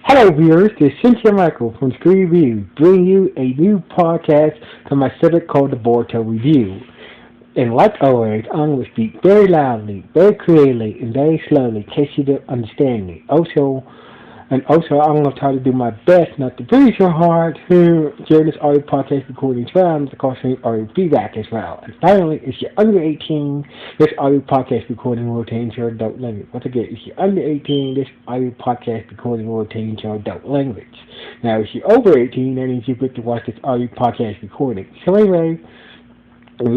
Hello viewers, this is Cynthia Michael from Screen Review, bringing you a new podcast from my segment called the Boruto Review. And like always, I'm going to speak very loudly, very clearly, and very slowly in case you don't understand me. Also, I'm going to try to do my best not to breathe so hard during this audio podcast recording as well, and of course, audio feedback as well. And finally, if you're under 18, this audio podcast recording will change your adult language. Once again, if you're under 18, this audio podcast recording will change your adult language. Now, if you're over 18, that means you get to watch this audio podcast recording. So anyway, the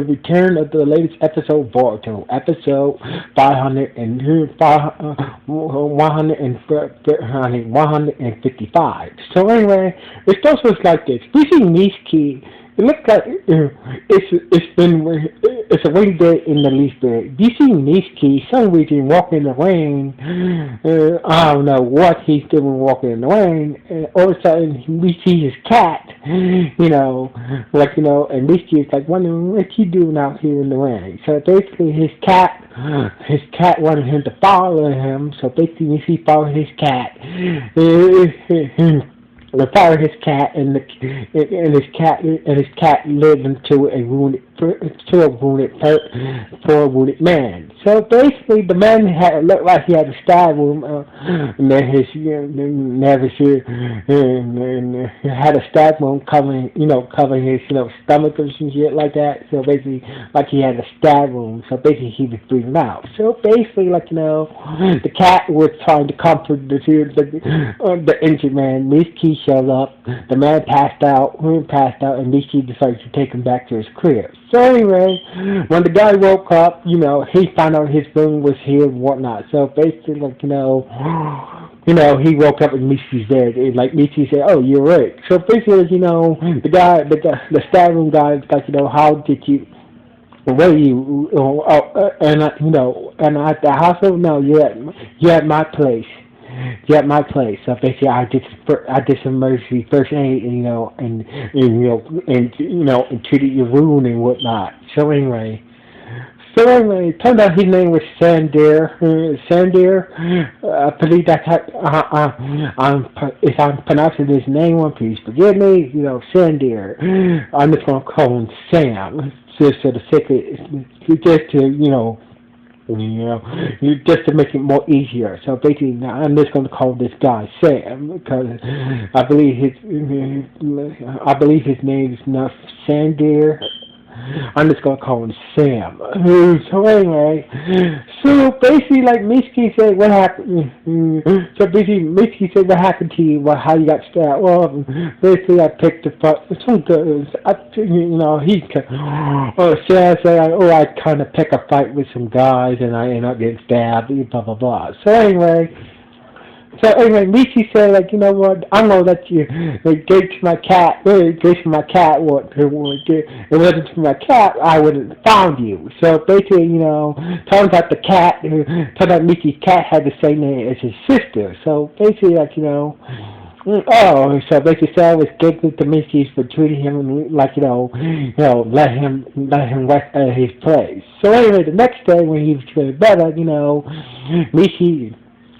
return of the latest episode, Boruto, episode 155. So anyway, it starts with like this. We see Nishiki. It looks like it's a rainy day in the leaf bed. You see Nishiki, some reason walking in the rain. I don't know what he's doing walking in the rain. And all of a sudden we see his cat. And Nishiki is like wondering what he doing out here in the rain. So basically his cat wanted him to follow him. So basically Nishiki followed his cat. The fire his cat and his cat lived into a wounded man. So basically, the man looked like he had a stab wound, and then had a stab wound covering his stomach or some shit like that. So basically, like he had a stab wound. So basically, he was breathing out. So basically, the cat was trying to comfort the injured man. Mishki showed up. The man passed out, and Mishki decided to take him back to his crib. So anyway, when the guy woke up, he found out his room was here and whatnot. So basically, he woke up in Michi's bed, and like Michi said, "Oh, you're right." So basically, the stab room guy is like, how did you? Where you? And at the hospital, no, you're at my place. You're at my place. So basically, I did some emergency first aid, and treated your wound and whatnot. So anyway, it turned out his name was Sandir. Sandir, I believe that's how, if I'm pronouncing his name wrong, please forgive me. Sandir. I'm just gonna call him Sam, just for the sake of, just to just to make it more easier. So basically, I'm just going to call this guy Sam because I believe his name is not Sandir. I'm just going to call him Sam. So anyway, basically, like Mishki said, what happened? So basically, Mishki said, what happened to you? How you got stabbed? Well, basically, I picked the fight. Some girls, Sam said, I kind of pick a fight with some guys, and I end up getting stabbed, blah, blah, blah. So anyway, Michi said, you know what, I'm going to let you give to my cat. It wasn't to my cat, I would have found you. So basically, turns out Michi's cat had the same name as his sister. So basically, so basically Sarah was giggling to Michi for treating him let him rest at his place. So anyway, the next day when he was feeling better,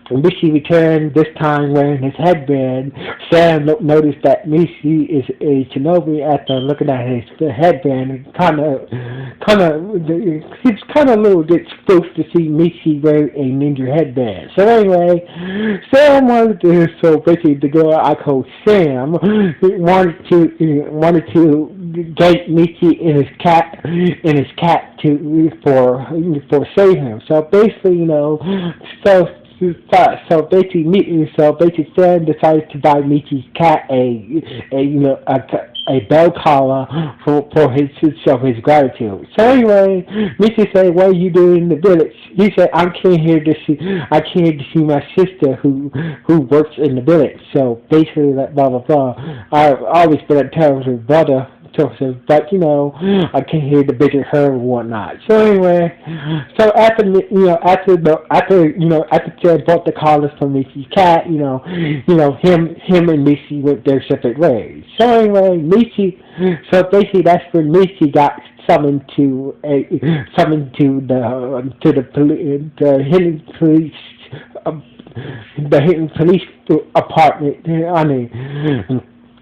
Michi returned, this time wearing his headband. Sam noticed that Michi is a shinobi after looking at his headband. He was kind of a little bit spooked to see Michi wear a ninja headband. So anyway, so basically the girl I called Sam wanted to get Michi and his cat for save him. So basically, So basically, Sam decided to buy Michi's cat a bell collar for his gratitude. So anyway, Michi said, "What are you doing in the village?" He said, "I came here to see my sister who works in the village." So basically, that blah blah blah. I've always been a terrible brother. But I can't hear the visit her and whatnot. So anyway, after Sam bought the collars from Michi's cat, him and Michi went their separate ways. So anyway, basically that's when Michi got summoned to the hidden police. Um, the hidden police apartment, I mean,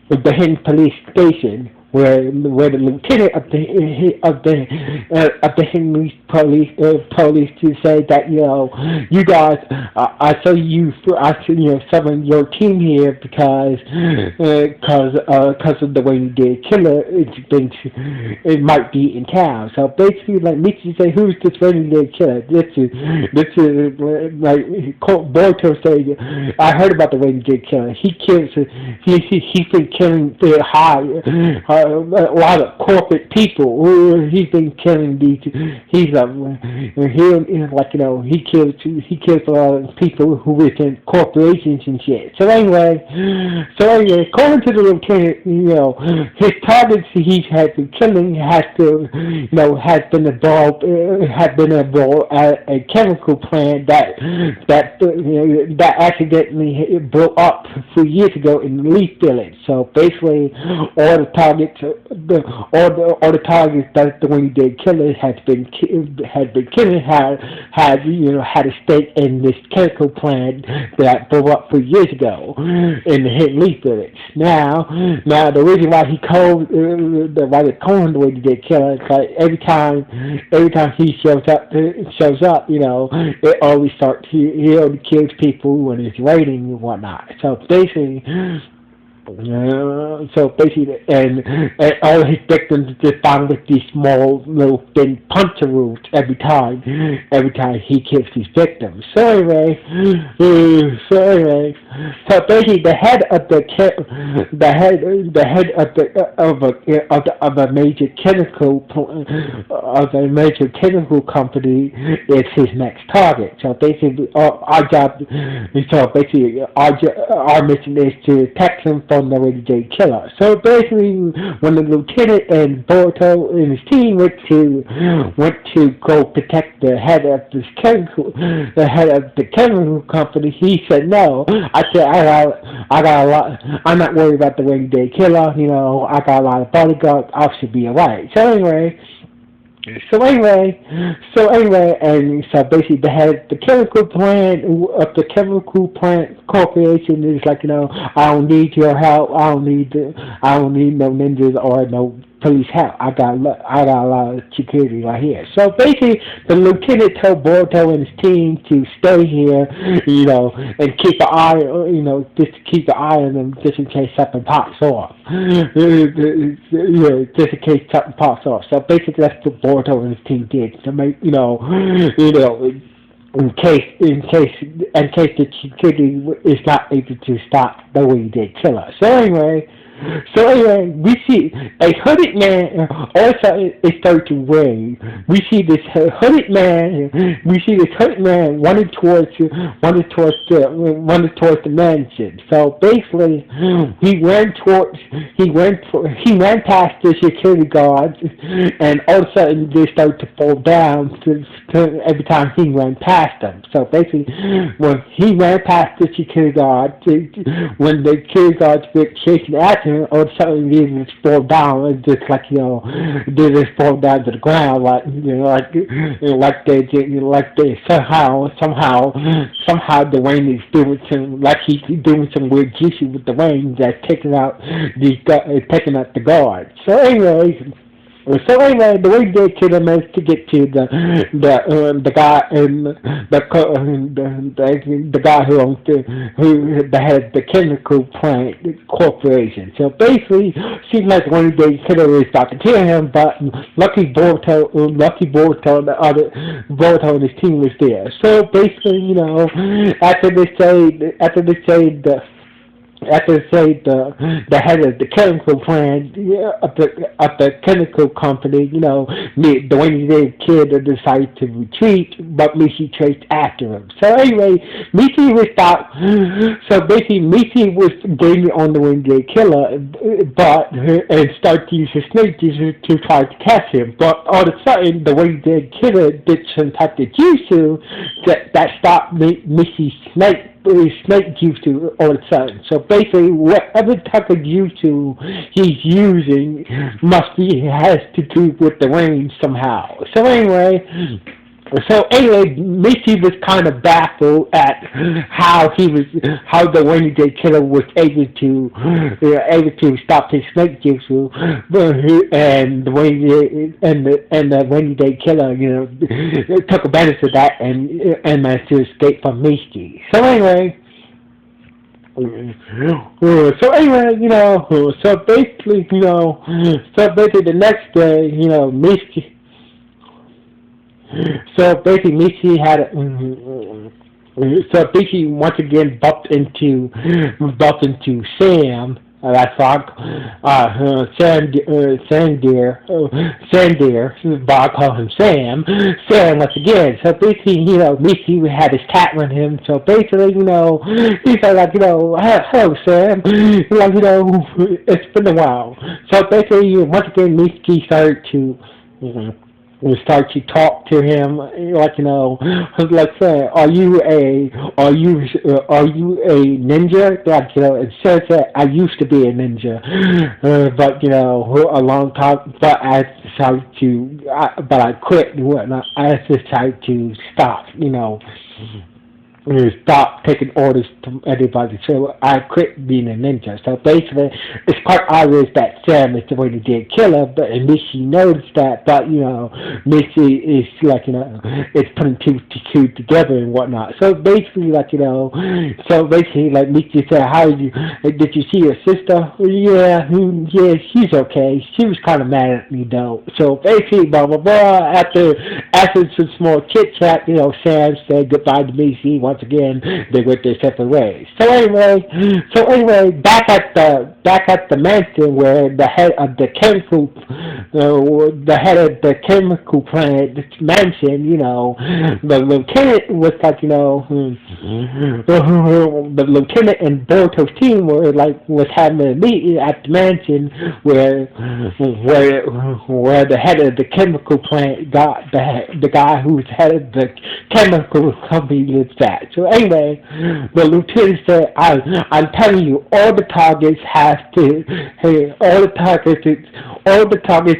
the hidden police station, where the lieutenant of the hidden police to say that, you guys, I summon your team here because of the way you did Killer. It might be in town. So basically, like Michi say, who's this Rainy Day Killer? This is like Boruto say, I heard about the Rainy Day Killer. He's been killing a lot of corporate people. He's been killing these. He kills a lot of people who work in corporations and shit. So anyway, according to the lieutenant, his targets he has been killing has been involved at a chemical plant that accidentally blew up 3 years ago in the Leaf Village. So basically, all the targets that the one dead killer had been killing had a stake in this chemical plant that blew up 3 years ago in the hidden Leaf Village. Now the reason why he called the way he did killer is like every time he shows up, it always starts. He only kills people when it's raining and whatnot. So basically, and all his victims just found with these small little thin puncher wounds every time he kills his victims. So anyway, basically the head of a major chemical company is his next target. So basically, our mission is to detect him from the Lady J Killer. So basically, when the lieutenant and Boruto and his team went to go protect the head of the chemical company, he said no. I said I got a lot. I'm not worried about the Lady J Killer. I got a lot of bodyguards. I should be alright. So anyway, and so basically the chemical plant corporation is like, I don't need your help. I don't need no ninjas or no police help. I got a lot of security right here. So basically, the lieutenant told Boruto and his team to stay here, and keep an eye, just to keep an eye on them, just in case something pops off. Just in case something pops off. So basically, that's what Boruto and his team did to make, in case the security is not able to stop the way they kill us. So anyway, we see a hooded man. Also, it starts to rain. We see this hooded man. running towards the mansion. So basically, he ran past the security guards, and all of a sudden they started to fall down every time he ran past them. So basically, when he ran past the security guards, when the security guards were chasing after him, all of a sudden they just fall down, and just like, they just fall down to the ground, like they somehow the rain is doing some weird juicy with the rain that's taking out the guards. So anyway, the way they kill him is to get to the guy and the guy who owns the head of the chemical plant corporation. So basically, seems like one of the killer is about to kill him, but lucky Boruto and his team was there. So basically, after the head of the chemical plant of the chemical company, the way they kid decided to retreat, but Michi chased after him. So anyway, Michi was stopped. So basically, Michi was blaming on the Wednesday killer, and started to use his snake to try to catch him. But all of a sudden, the Wednesday killer did some type of jutsu that stopped Michi's snake snake jutsu all of a sudden. So basically, whatever type of jutsu he's using must be has to do with the rain somehow. So anyway, Michi was kind of baffled at how the Rainy Day Killer was able to stop his snake jutsu, and the Rainy Day Killer, took advantage of that and managed to escape from Michi. So basically, the next day, Michi. So basically, Michi had. So basically, once again, bumped into Sam. That's Bob. Sandir. Bob called him Sam. Sam once again. So basically, Michi had his cat with him. So basically, he's like, hello, Sam. It's been a while. So basically, once again, Michi started to. We start to talk to him, like saying, "Are you a ninja?" It says that I used to be a ninja, but a long time. But I quit and whatnot. I decided to stop. Stop taking orders from anybody. So I quit being a ninja. So basically, it's quite obvious that Sam is the Rainy Day Killer, but and Michi noticed that. But Michi is it's putting two together and whatnot. So basically, Michi said, "How did you see your sister?" Yeah, she's okay. She was kind of mad at me though. So basically, blah blah blah. After some small chit chat, Sam said goodbye to Michi. Once again, they went their separate ways. So anyway, back at the mansion where the head of the chemical plant mansion, the lieutenant was the lieutenant and Boruto's team was having a meeting at the mansion where the head of the chemical plant got the guy who's head of the chemical company lives at. So anyway, the lieutenant said, I'm telling you, all the targets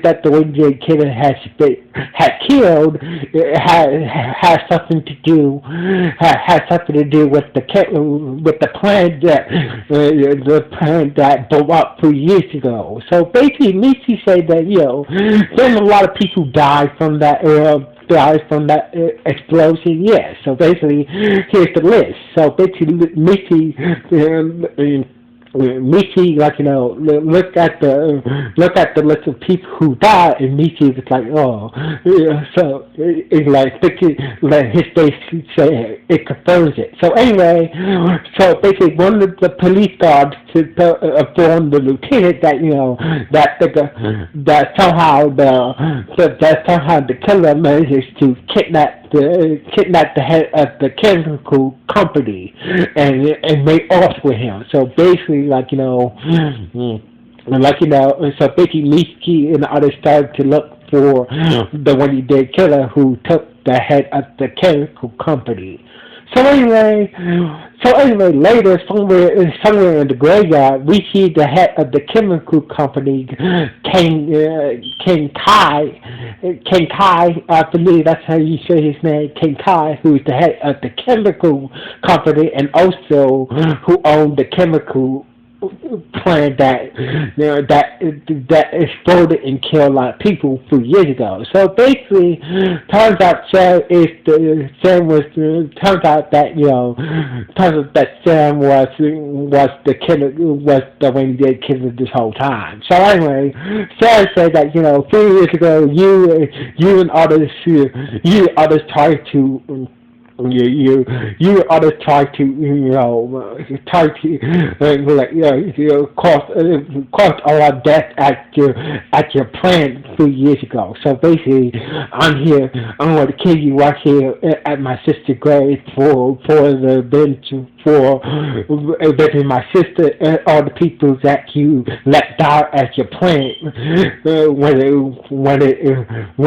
that the Rainy Killer had killed has something to do with the plan that blew up 3 years ago. So basically, Michi said that there's a lot of people died from that explosion. Yes. So basically, here's the list. So basically, Michi, look at the list of people who died, and Michi was like, oh, yeah. So it's his face say it confirms it. So anyway, basically, one of the police guards informed the lieutenant that somehow the killer manages to kidnap the head of the chemical company and made off with him. So basically, so basically Michi and the others started to look for the Rainy Day Killer who took the head of the chemical company. So anyway, later somewhere in the graveyard, we see the head of the chemical company, King Kai, I believe that's how you say his name, King Kai, who's the head of the chemical company and also who owned the chemical plant that exploded and killed a lot of people 3 years ago. So basically, turns out Sam was the Rainy Day Killer this whole time. So anyway, Sam said that 3 years ago you and others tried to. You others try to cause a lot of death at your plant 3 years ago. So basically, I'm going to kill you right here at my sister's grave for avenging my sister and all the people that you let die at your plant when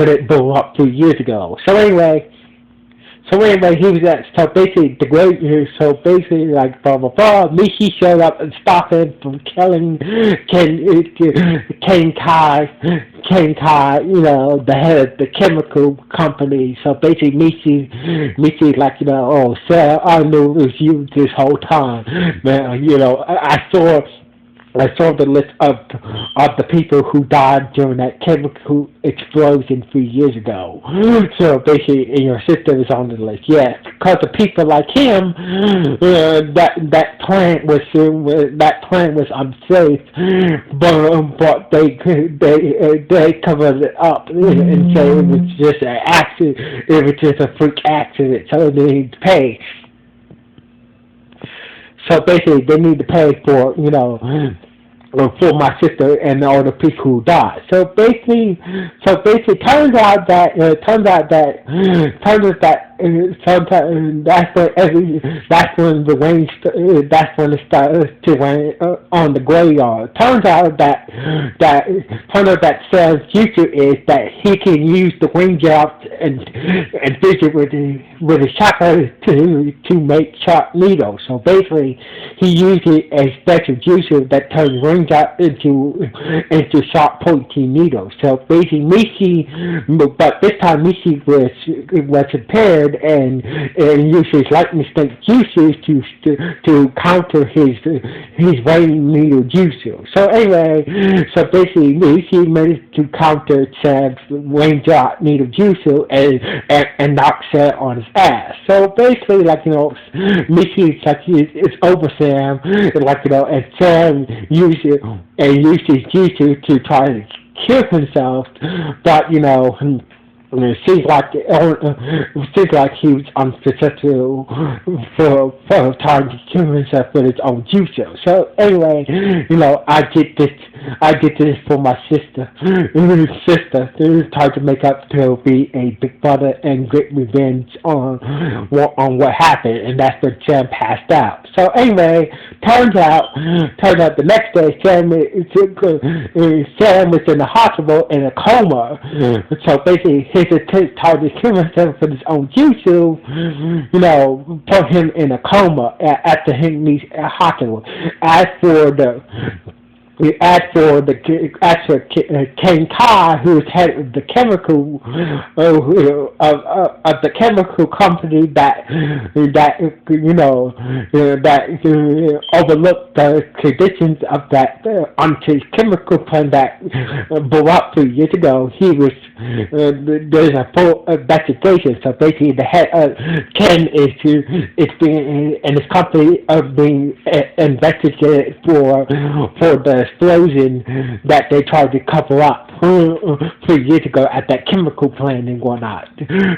it blew up 3 years ago. So anyway. So anyway, he was at, so basically the great, so basically like blah blah blah. Michi showed up and stopped him from killing Ken Kai, the head of the chemical company. So basically Michi like, oh Sarah, I knew it was you this whole time, man. I saw the list of the people who died during that chemical explosion 3 years ago. So basically, and your sister was on the list. Yes, because of people like him, that plant was unsafe, but they covered it up and said it was just an accident. It was just a freak accident, so they need to pay. So basically, they need to pay for my sister and all the people who died. So basically, sometimes that's when the rain that's when it starts to rain on the graveyard. Turns out that Sam's future is that he can use the raindrops and visit with his chakra to make sharp needles. So basically, he uses a special juicer that turns raindrops into sharp pointy needles. So basically, but this time Michi was prepared and uses lightning snake juices to counter his rain needle juicer. So anyway, so basically Michi managed to counter Sam's raindrop needle juicer and knock Sam on his ass. So basically, Michi's like it's over Sam, and Sam uses juicer to try to kill himself, but it seems like he was unsuccessful for trying to kill himself with his own juicer. So anyway, I did this for my sister. It was time to make up to be a big brother and get revenge on what happened, and that's when Sam passed out. So anyway, turns out the next day Sam was in the hospital in a coma. So basically, his attempt to kill himself with his own juicer, put him in a coma after him in the hospital. As for Ken Kai, who is head of the chemical of the chemical company that overlooked the conditions of that chemical plant that blew up 3 years ago. There's a full investigation. So basically, the head of Ken is being and his company are being investigated for the explosion that they tried to cover up 3 years ago at that chemical plant and whatnot.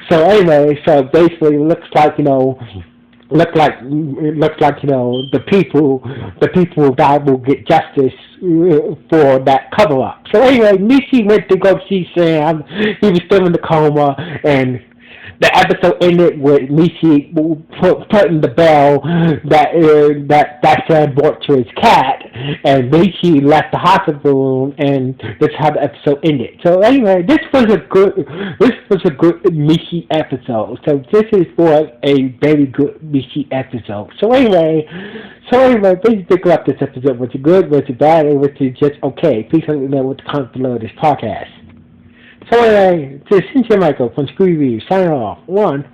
So anyway, so basically, it looks like the people who died will get justice for that cover up. So anyway, Michi went to go see Sam. He was still in the coma, and the episode ended with Michi putting the bell that Sam brought to his cat, and Michi left the hospital room, and that's how the episode ended. So anyway, this was a good Michi episode. So this is for a very good Michi episode. So anyway, please pick up this episode. Was it good? Was it bad? Or was it just okay? Please let me know what the comments below this podcast. So anyway, this is Sincere Michael from Screw Review, signing off. 1.